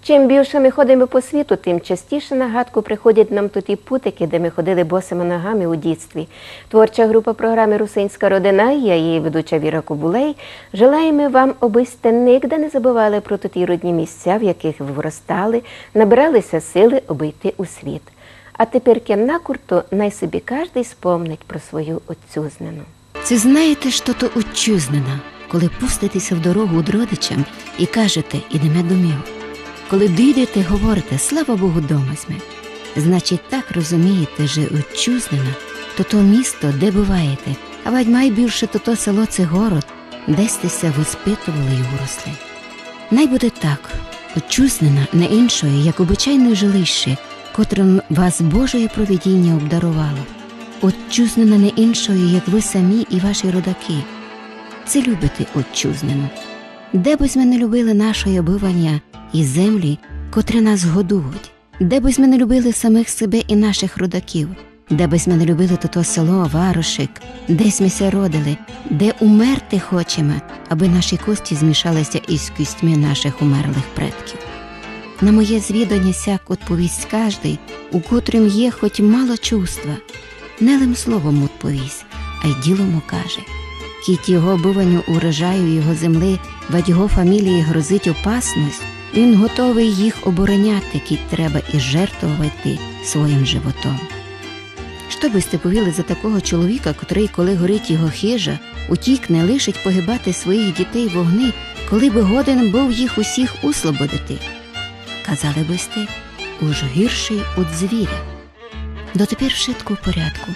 Чим більше ми ходимо по світу, тим частіше на гадку приходять нам ті путики, де ми ходили босими ногами у дітстві. Творча група програми «Русинська родина», я її ведуча Віра Кобулей, желаємо вам, аби сте нігде не забували про ті родні місця, в яких ви виростали, набиралися сили обійти у світ. А тепер накурто най собі кожний спомнить про свою отчизнину. Це знаєте, що то отчизнина, коли пуститеся в дорогу од родичам і кажете «ідемо домів». Коли дійдете, говорите «слава Богу, дома сме». Значить, так розумієте, що отчизнина – то місто, де буваєте, а вадь найбільше то село – це город, де стеся воспитували й уросли. Най буде так, отчизнина не іншої, як обичайне жилище, котрим вас Божої провидіння обдарувало. Отчизнина не іншої, як ви самі і ваші родаки. Це любите отчизнину. Де б ми не любили нашої обивання і землі, котрі нас годують, де б ми не любили самих себе і наших родаків, де б ми не любили то село, варошик, десь ми ся родили, де умерти хочемо, аби наші кості змішалися із кістьми наших умерлих предків. На моє звідання сяк відповість кожний, у котрим є хоч мало чувства. Не лим словом відповість, а й ділом укаже. Кіт його обиванню урожаю його земли, вадь його фамілії грозить опасність, він готовий їх обороняти, кіт треба і жертвувати своїм животом. Що би сте повіли за такого чоловіка, котрий, коли горить його хижа, утікне, лишить погибати своїх дітей в огни, коли би годен був їх усіх услободити? Казали би сте, уж гірший од звіря. Дотепер вшитку в порядку.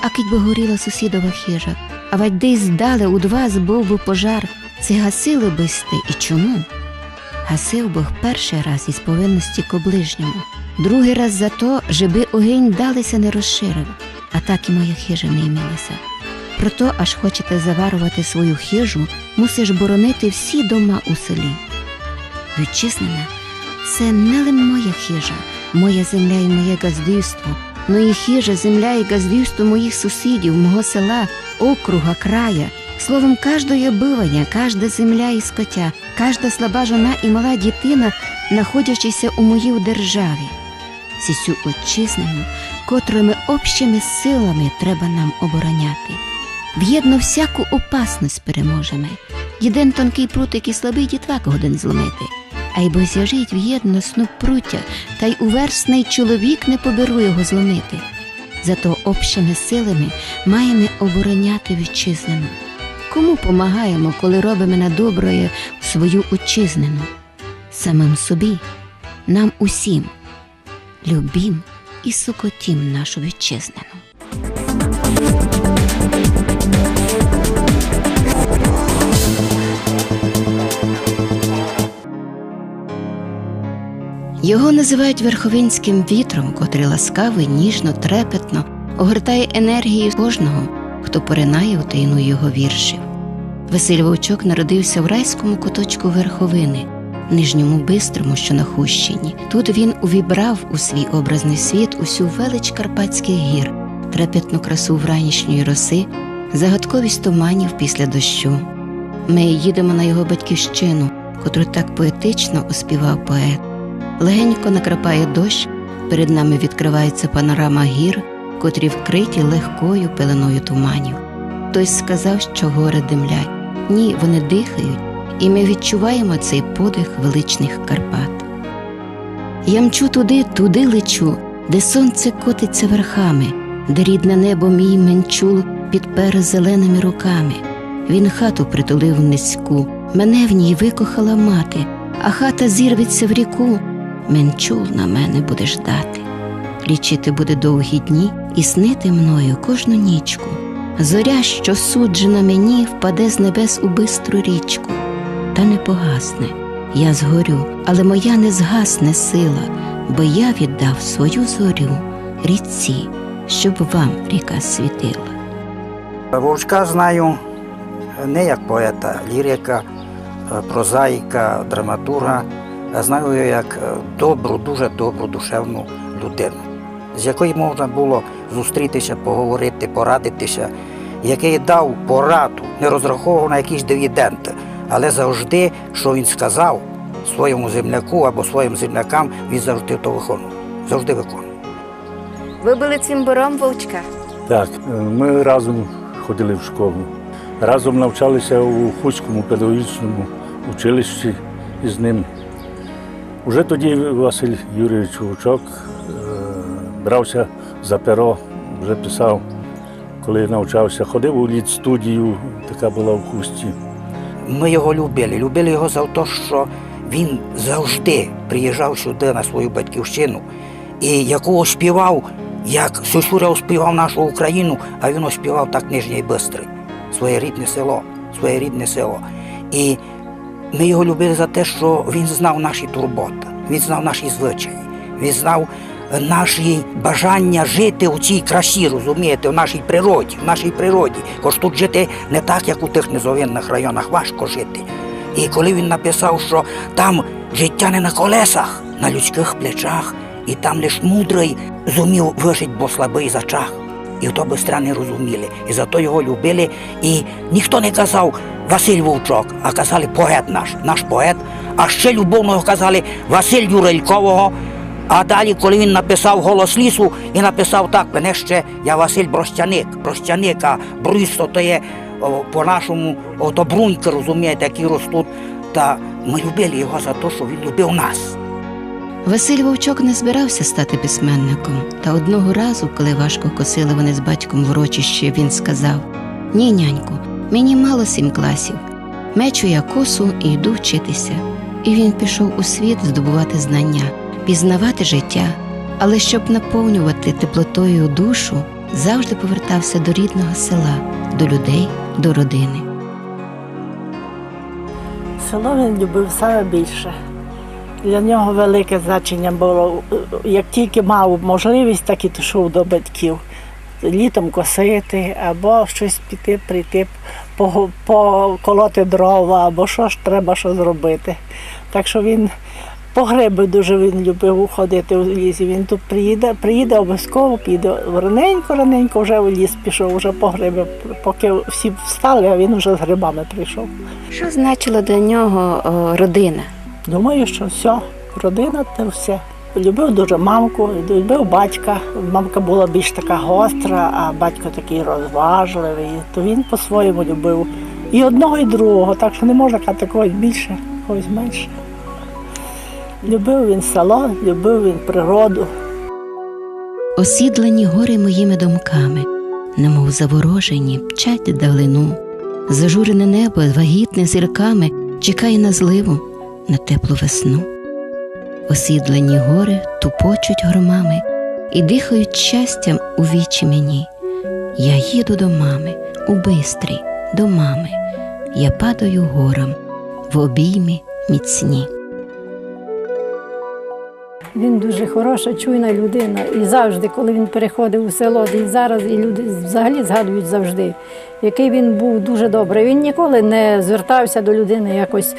А кить би горіла сусідова хижа, а вадь десь здале од вас був би пожар, це гасили би сте і чому? Гасив Бог перший раз із повинності ко ближньому, другий раз за то, жеби огінь далися не розширив, а так і моя хижа не імілася. Прото, аж хочете заварувати свою хижу, мусиш боронити всі дома у селі. Вітчизнена – це не лим моя хижа, моя земля і моє газдівство, но і хижа, земля і газдівство моїх сусідів, мого села, округа, края. Словом, кожне обивання, кожна земля і скотя, кожна слаба жона і мала дитина, знаходячися у моїй державі. Сісю отчизнену, котрими общими силами треба нам обороняти. В'єдно всяку опасність переможемо. Єден тонкий прутик і слабий дітвак годен зломити. А й бо з'яжить в'єдно сну пруття, та й уверсний чоловік не поберу його зломити. Зато общими силами маємо обороняти вітчизнену. Кому помагаємо, коли робимо на доброє свою отчизнену? Самим собі, нам усім. Любім і сокотім нашу вітчизнену. Його називають верховинським вітром, котрий ласкаво, ніжно, трепетно огортає енергією кожного, хто поринає у таїну його віршів. Василь Вовчок народився в райському куточку Верховини, Нижньому Бистрому, що на Хущині. Тут він увібрав у свій образний світ усю велич Карпатських гір, трепетну красу вранішньої роси, загадковість туманів після дощу. Ми їдемо на його батьківщину, котру так поетично оспівав поет. Легенько накрапає дощ, перед нами відкривається панорама гір, котрі вкриті легкою пеленою туманів. Хтось сказав, що гори димлять. Ні, вони дихають, і ми відчуваємо цей подих величних Карпат. Я мчу туди лечу, де сонце котиться верхами, де рідне небо мій Менчул підпер зеленими руками. Він хату притулив низьку, мене в ній викохала мати, а хата зірветься в ріку, Менчул на мене буде ждати. Лічити буде довгі дні і снити мною кожну нічку. Зоря, що суджена мені, впаде з небес у бистру річку. Та не погасне, я згорю, але моя не згасне сила, бо я віддав свою зорю річці, щоб вам ріка світила. Вовчка знаю не як поета, лірика, прозаїка, драматурга, а знаю його як добру, дуже добру душевну людину, з якою можна було зустрітися, поговорити, порадитися, який дав пораду, не розраховував на якісь дивіденди, але завжди, що він сказав, своєму земляку або своїм землякам, він завжди то виконував. Завжди виконував. Ви були цимбором Вовчка? Так, ми разом ходили в школу. Разом навчалися у Хуському педагогічному училищі із ним. Уже тоді Василь Юрійович Вовчок брався за перо, вже писав, коли навчався. Ходив у літстудію, така була в Хусті. Ми його любили. Любили його за те, що він завжди приїжджав сюди на свою батьківщину і якого співав, як Сюсюра оспівав нашу Україну, а він оспівав так Нижній Бистрий, своє рідне село. І ми його любили за те, що він знав наші турботи, він знав наші звичаї, він знав наші бажання жити у цій красі, розумієте, в нашій природі. Бо тут жити не так, як у тих низовинних районах, важко жити. І коли він написав, що там життя не на колесах, на людських плечах, і там лиш мудрий зумів вижити, бо слабий зачах. І то бистра не розуміли. І зато його любили. І ніхто не казав Василь Вовчок, а казали поет наш поет. А ще любовно казали Василь Юрелькового. А далі, коли він написав «Голос лісу» і написав так, мене ще я Василь Бростяник, а Бруйсо то є по-нашому, ото бруньки, розумієте, які ростуть. Та ми любили його за те, що він любив нас. Василь Вовчок не збирався стати письменником, та одного разу, коли важко косили вони з батьком в урочище, він сказав: «Ні, няньку, мені мало 7 класів. Мечу я косу і йду вчитися». І він пішов у світ здобувати знання, пізнавати життя, але щоб наповнювати теплотою душу, завжди повертався до рідного села, до людей, до родини. Село він любив саме більше. Для нього велике значення було, як тільки мав можливість, так і пішов до батьків. Літом косити, або щось прийти, поколоти дрова, або що ж треба що зробити. Так що він по гриби дуже він любив ходити у лісі. Він тут приїде обов'язково, піде раненько вже в ліс пішов, вже по гриби. Поки всі встали, а він вже з грибами прийшов. Що значило для нього родина? Думаю, що все, родина – це все. Любив дуже мамку, любив батька. Мамка була більш така гостра, а батько такий розважливий. То він по-своєму любив і одного, і другого, так що не можна казати когось більше, когось менше. Любив він село, любив він природу. Осідлені гори моїми думками, немов заворожені, пчать далину. Зажурене небо вагітне зірками чекає на зливу, на теплу весну. Осідлені гори тупочуть громами і дихають щастям у вічі мені. Я їду до мами, у Бистрий, до мами. Я падаю горам в обіймі міцні. Він дуже хороша, чуйна людина. І завжди, коли він переходив у село, і зараз, і люди взагалі згадують завжди, який він був дуже добрий. Він ніколи не звертався до людини якось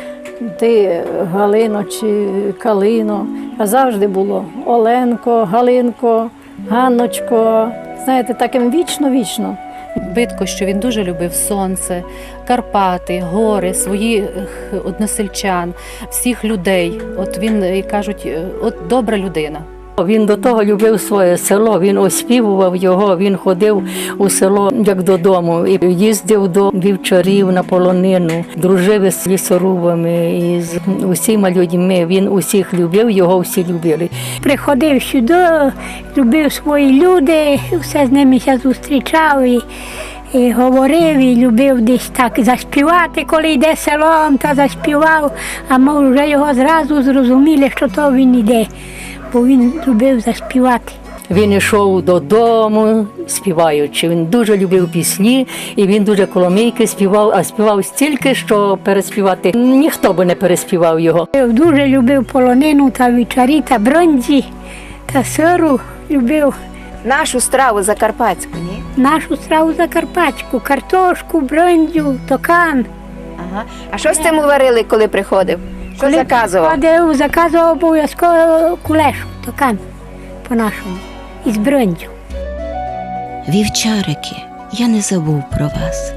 ти Галино чи Калино, а завжди було Оленко, Галинко, Ганночко. Знаєте, таким вічно-вічно. Видко, що він дуже любив сонце, Карпати, гори, своїх односельчан, всіх людей. От він, кажуть, от добра людина. Він до того любив своє село, він оспівував його, він ходив у село як додому, і їздив до вівчарів на полонину, дружив із лісорубами, і з усіма людьми. Він усіх любив, його всі любили. Приходив сюди, любив свої люди, все з ними зустрічав і говорив, і любив десь так заспівати, коли йде селом, то заспівав, а ми вже його зразу зрозуміли, що то він йде. Бо він любив заспівати. Він йшов додому, співаючи. Він дуже любив пісні, і він дуже коломийки співав, а співав стільки, що переспівати ніхто би не переспівав його. Дуже любив полонину та вівчарі, та бронзі, та сиру любив. Нашу страву закарпатську, ні? Нашу страву закарпатську, картошку, бронзю, токан. Ага. А що з цим варили, коли приходив? Що заказував? Заказував обов'язково кулешу, токан по-нашому, із бронзю. Вівчарики, я не забув про вас.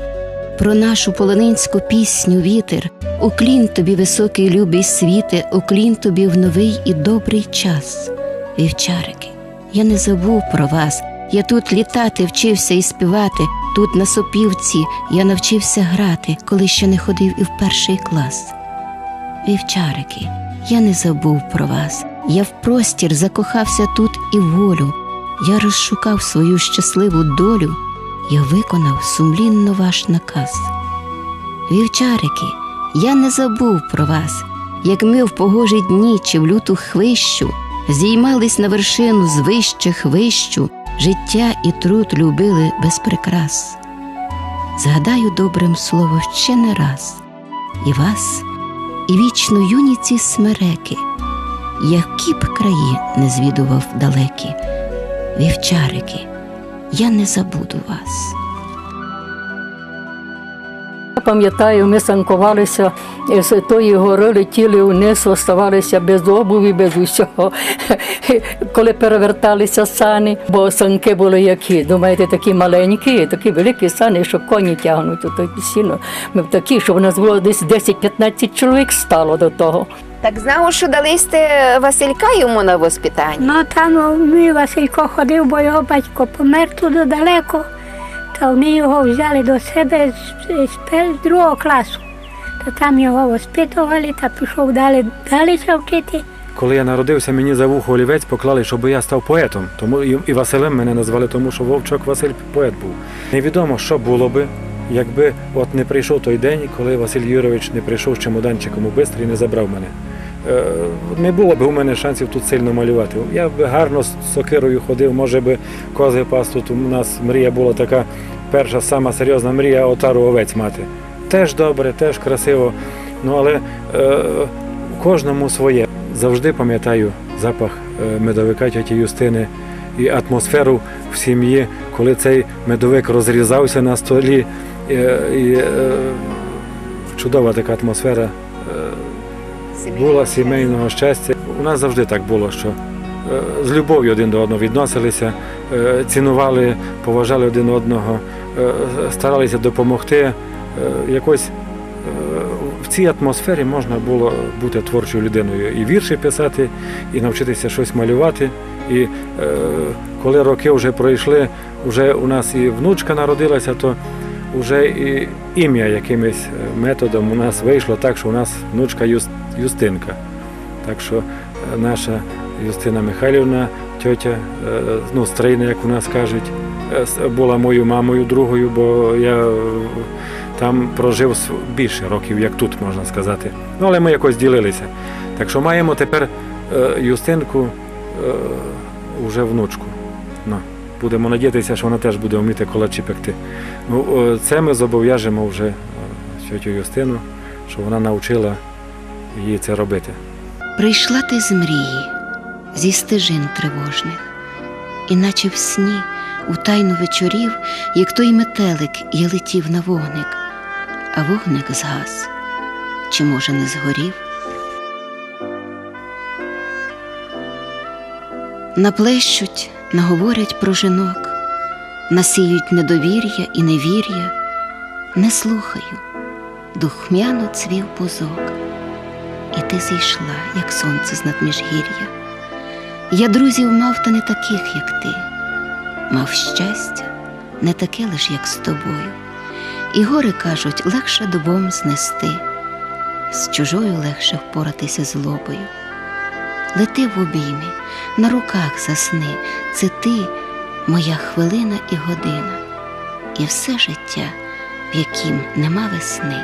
про нашу полонинську пісню вітер. Уклін тобі, високий любий світе, уклін тобі в новий і добрий час. Вівчарики, я не забув про вас. Я тут літати вчився і співати. Тут на сопівці я навчився грати, коли ще не ходив і в перший клас. Вівчарики, я не забув про вас. Я в простір закохався тут і в волю. Я розшукав свою щасливу долю. Я виконав сумлінно ваш наказ. Вівчарики, я не забув про вас. Як ми в погожі дні чи в люту хвищу здіймались на вершину з вищих вищу, життя і труд любили без прикрас. Згадаю добрим слово ще не раз і вас, і вічну юніці смереки, які б краї не звідував далекі. Вівчарики, я не забуду вас. Я пам'ятаю, ми санкувалися, з тої гори летіли вниз, оставалися без обуви, без усього. Коли переверталися сани, бо санки були які, думаєте, такі маленькі, такі великі сани, що коні тягнуть. То сильно. Ми такі, що в нас було десь 10-15 чоловік стало до того. Так знав, що дали сте Василька йому на воспитання. Ну там мій Василько ходив, бо його батько помер туди далеко. Та вони його взяли до себе з другого класу. Та там його воспитували, та пішов далі вчити. Коли я народився, мені за вухо олівець поклали, щоб я став поетом. Тому і Василем мене назвали, тому що Вовчок Василь поет був. Невідомо, що було би, якби от не прийшов той день, коли Василь Юрович не прийшов з чемоданчиком у Бистрі і не забрав мене. Не було б у мене шансів тут сильно малювати. Я б гарно з сокирою ходив, може би кози пас. Тут у нас мрія була така, перша, сама серйозна мрія – отару овець мати. Теж добре, теж красиво, але кожному своє. Завжди пам'ятаю запах медовика тьоті Юстини і атмосферу в сім'ї, коли цей медовик розрізався на столі. І чудова така атмосфера була сімейного щастя. У нас завжди так було, що з любов'ю один до одного відносилися, цінували, поважали один одного, старалися допомогти. Якось в цій атмосфері можна було бути творчою людиною, і вірші писати, і навчитися щось малювати. І коли роки вже пройшли, вже у нас і внучка народилася, то вже і ім'я якимось методом у нас вийшло так, що у нас внучка Юстинка. Так що наша Юстина Михайлівна, тьотя, стрийна, як у нас кажуть, була моєю мамою другою, бо я там прожив більше років, як тут, можна сказати. Але ми якось ділилися. Так що маємо тепер Юстинку, вже внучку. Будемо надіятися, що вона теж буде вміти колачі пекти. Це ми зобов'яжемо вже тьотю Юстину, що вона навчила її це робити. Прийшла ти з мрії, зі стежин тривожних, і наче в сні, у тайну вечорів, як той метелик, я летів на вогник, а вогник згас, чи, може, не згорів? Наплещуть, наговорять про жінок, насіють недовір'я і невір'я. Не слухаю, духмяно цвів бузок, і ти зійшла, як сонце з надміжгір'я. Я друзів мав, та не таких, як ти, мав щастя, не таке лиш, як з тобою. І гори, кажуть, легше двом знести, з чужою легше впоратися злобою. Лети в обіймі, на руках засни, це ти, моя хвилина і година, і все життя, в яким нема весни,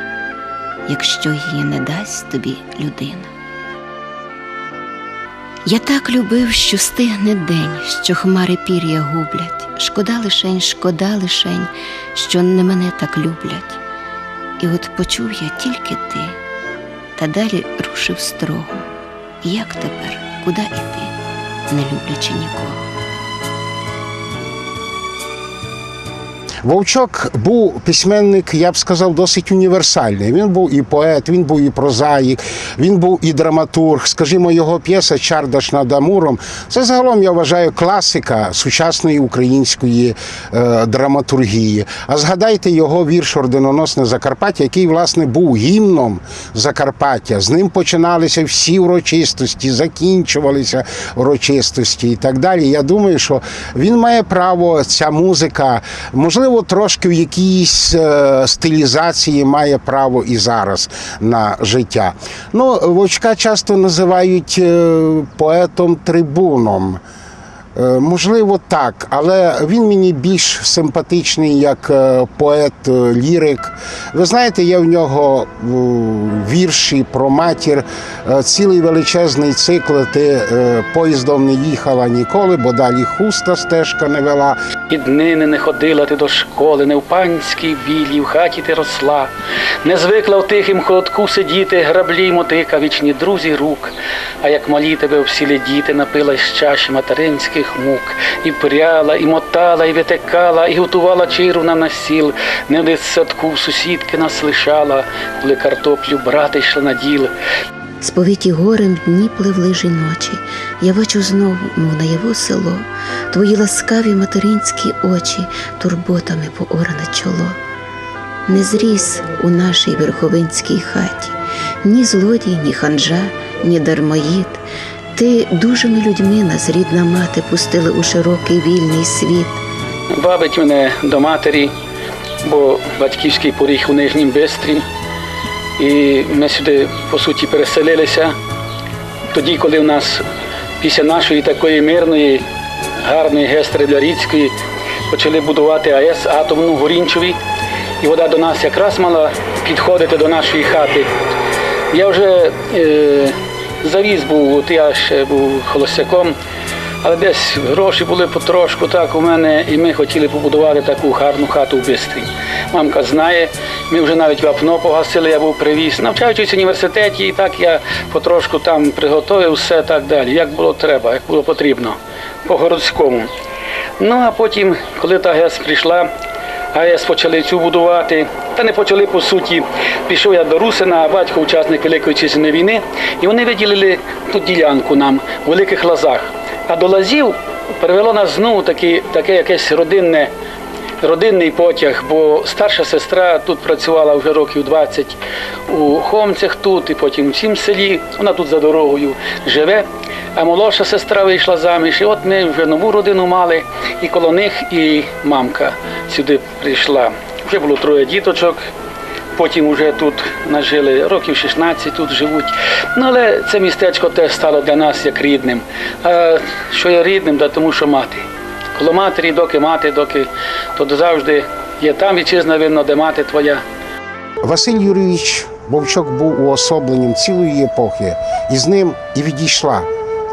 якщо її не дасть тобі людина. Я так любив, що стигне день, що хмари пір'я гублять, шкода лишень, що не мене так люблять. І от почув я тільки ти, та далі рушив строго. Як тепер, куди іти, не люблячи нікого? Вовчок був письменник, я б сказав, досить універсальний. Він був і поет, він був і прозаїк, він був і драматург. Скажімо, його п'єса «Чардаш над Амуром» – це загалом, я вважаю, класика сучасної української драматургії. А згадайте його вірш «Орденоносне Закарпаття», який, власне, був гімном Закарпаття. З ним починалися всі урочистості, закінчувалися урочистості і так далі. Я думаю, що він має право, ця музика, можливо, трошки в якійсь стилізації має право і зараз на життя. Ну, Вовчка часто називають поетом-трибуном. Можливо, так, але він мені більш симпатичний як поет-лірик. Ви знаєте, є в нього вірші про матір, цілий величезний цикл «Ти поїздом не їхала ніколи, бо далі хуста стежка не вела». І днини не ходила ти до школи, не в панській білій, в хаті ти росла. Не звикла в тихім холодку сидіти, граблі й мотика, вічні друзі рук. А як малі тебе обсілі діти, напила з чаші материнських мук. І пряла, і мотала, і витикала, і готувала чиру нам на стіл. Не в дитсадку сусідки нас лишала, коли картоплю брати йшла на діл. Сповиті горем дні пливли жіночі, я бачу знову, мов наяву село, твої ласкаві материнські очі, турботами пооране чоло. Не зріс у нашій верховинській хаті ні злодій, ні ханжа, ні дармоїд. Ти дужими людьми нас, рідна мати, пустили у широкий вільний світ. Бабить мене до матері, бо батьківський поріг у Нижнім Бистрі. І ми сюди, по суті, переселилися тоді, коли в нас після нашої такої мирної, гарної ГЕС Триблярицької почали будувати АЕС атомну Горінчові. І вода до нас якраз мала підходити до нашої хати. Я вже завіз був, от я ще був холостяком, але десь гроші були потрошку так у мене, і ми хотіли побудувати таку гарну хату в Бистрі. Мамка знає, ми вже навіть вапно погасили, я був привіз. Навчаючись в університеті, і так я потрошку там приготував все так далі, як було треба, як було потрібно, по-городському. Ну, а потім, коли та ГЕС прийшла, АЕС почали цю будувати, та не почали, по суті. Пішов я до Русина, а батько учасник Великої Вітчизняної війни, і вони виділили тут ділянку нам у Великих Лазах. А до Лазів привело нас знову таке якесь родинний потяг, бо старша сестра тут працювала вже років 20 у Хомцях тут, і потім у цім селі, вона тут за дорогою живе. А молодша сестра вийшла заміж, і от ми вже нову родину мали, і коло них і мамка сюди прийшла. Вже було 3 діточок, потім вже тут нажили, років 16 тут живуть. Ну, але це містечко теж стало для нас як рідним. А що є рідним? Да, тому що мати. Коло матері, доки мати, то завжди є там вітчизна, видно, де мати твоя. Василь Юрійович Вовчок був уособленням цілої епохи, і з ним і відійшла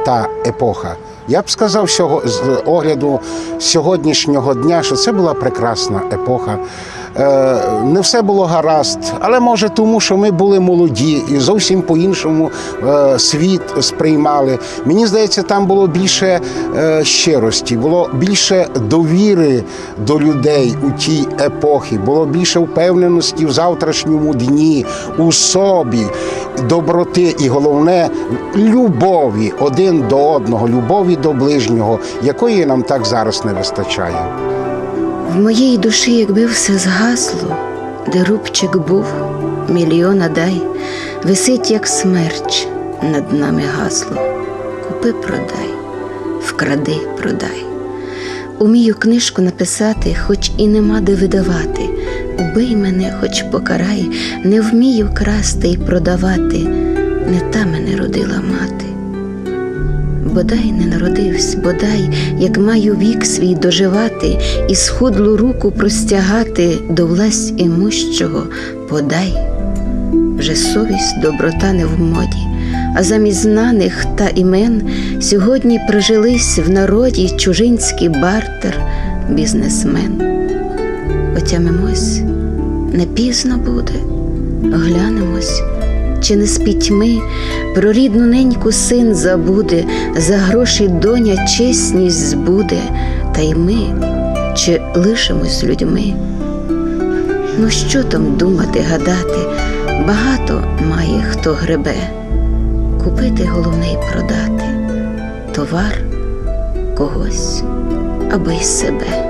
та епоха. Я б сказав з огляду сьогоднішнього дня, що це була прекрасна епоха. Не все було гаразд, але може тому, що ми були молоді і зовсім по-іншому світ сприймали. Мені здається, там було більше щирості, було більше довіри до людей у тій епохі, було більше впевненості в завтрашньому дні, у собі, доброти і, головне, любові один до одного, любові до ближнього, якої нам так зараз не вистачає. В моїй душі, якби все згасло, де рубчик був, мільйона дай, висить, як смерч, над нами гасло. Купи, продай, вкради, продай. Умію книжку написати, хоч і нема де видавати. Убий мене, хоч покарай, не вмію красти й продавати. Не та мене родила мати. Бодай не народивсь, бодай, як маю вік свій доживати і схудлу руку простягати до власть імущого, подай. Вже совість, доброта не в моді, а замість знаних та імен сьогодні прижились в народі чужинський бартер, бізнесмен. Отямимось, не пізно буде, оглянемось, чи не з пітьми про рідну неньку син забуде, за гроші доня чесність збуде, та Та й ми, чи лишимось людьми? Ну що там думати, гадати, багато має хто гребе. Купити головне й продати товар когось або й себе.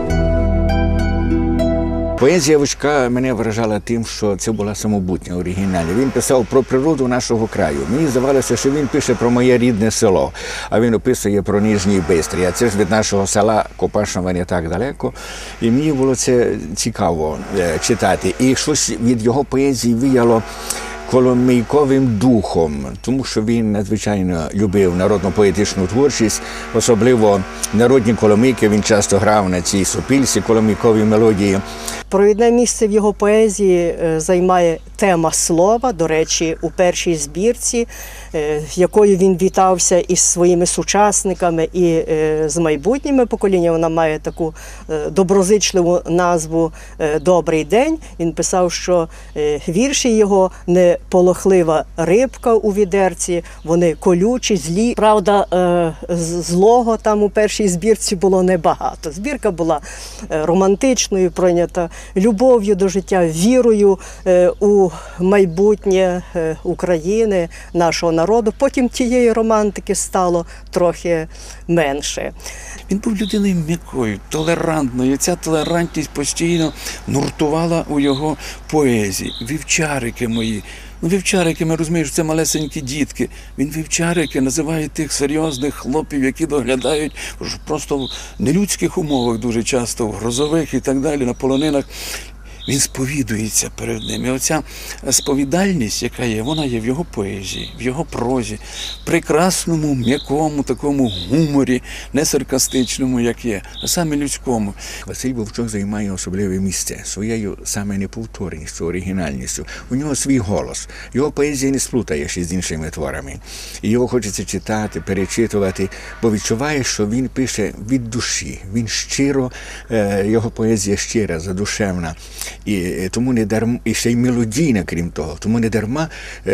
Поезія Вовчка мене вражала тим, що це була самобутня, оригінальна. Він писав про природу нашого краю. Мені здавалося, що він пише про моє рідне село, а він описує про Нижній Бистрий. А це ж від нашого села Копашного не так далеко. І мені було це цікаво читати. І щось від його поезії віяло коломийковим духом, тому що він надзвичайно любив народно-поетичну творчість, особливо народні коломийки, він часто грав на цій сопільці коломийкові мелодії. Провідне місце в його поезії займає тема слова, до речі, у першій збірці, якою він вітався із своїми сучасниками і з майбутніми поколіннями. Вона має таку доброзичливу назву «Добрий день». Він писав, що вірші його не полохлива рибка у відерці, вони колючі, злі. Правда, злого там у першій збірці було небагато. Збірка була романтичною, пройнята любов'ю до життя, вірою у майбутнє України, нашого народу. Потім тієї романтики стало трохи менше. Він був людиною м'якою, толерантною. Ця толерантність постійно нуртувала у його поезії. Вівчарики мої. Ну, вівчарики, ми розуміємо, що це малесенькі дітки. Він вівчарики називає тих серйозних хлопів, які доглядають просто в нелюдських умовах дуже часто, в грозових і так далі, на полонинах. Він сповідується перед ними. І оця сповідальність, яка є, вона є в його поезії, в його прозі, прекрасному, м'якому такому гуморі, не саркастичному, як є, а саме людському. Василь Вовчок займає особливе місце своєю саме неповторністю, оригінальністю. У нього свій голос. Його поезія не сплутаєш із іншими творами. І його хочеться читати, перечитувати, бо відчуваєш, що він пише від душі. Він щиро, його поезія щира, задушевна. І тому не дарма, і ще й мелодійна, крім того. Тому не дарма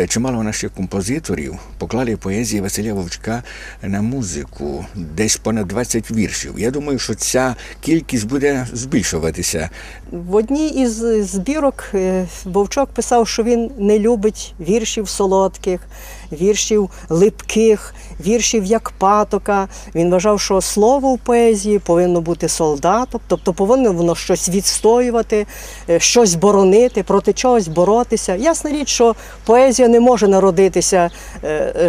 чимало наших композиторів поклали поезії Василя Вовчка на музику. Десь понад 20 віршів. Я думаю, що ця кількість буде збільшуватися. В одній із збірок Вовчок писав, що він не любить віршів солодких, віршів липких, віршів як патока. Він вважав, що слово в поезії повинно бути солдатом, тобто повинно воно щось відстоювати, щось боронити, проти чогось боротися. Ясна річ, що поезія не може народитися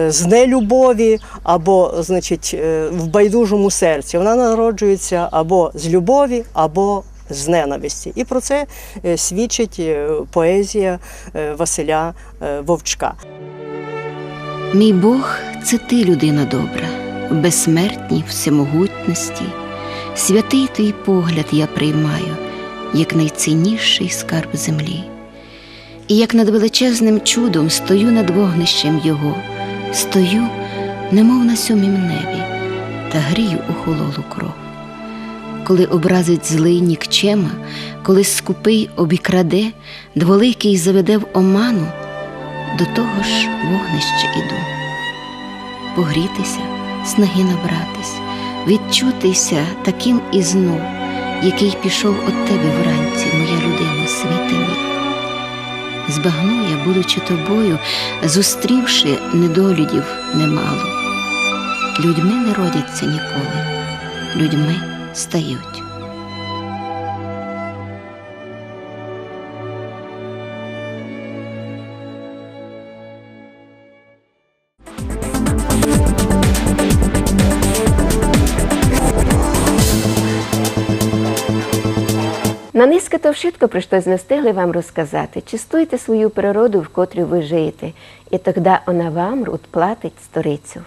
з нелюбові або, значить, в байдужому серці. Вона народжується або з любові, або з ненависті. І про це свідчить поезія Василя Вовчка. Мій Бог – це ти, людина добра, в безсмертній всемогутності. Святий твій погляд я приймаю, як найцінніший скарб землі. І як над величезним чудом стою над вогнищем його, стою, немов на сьомім небі, та грію охололу кров. Коли образить злий нікчема, коли скупий обікраде, дволикий заведе в оману, до того ж вогнища іду. Погрітися, снаги набратись, відчутися таким і знов, який пішов от тебе вранці, моя людина, світи мій. Збагну я, будучи тобою, зустрівши недолюдів немало. Людьми не родяться ніколи, людьми стають. На низьке то вшитко, про що не встигли вам розказати. Чистуйте свою природу, в котрій ви жиєте, і тоді вона вам відплатить сторицю.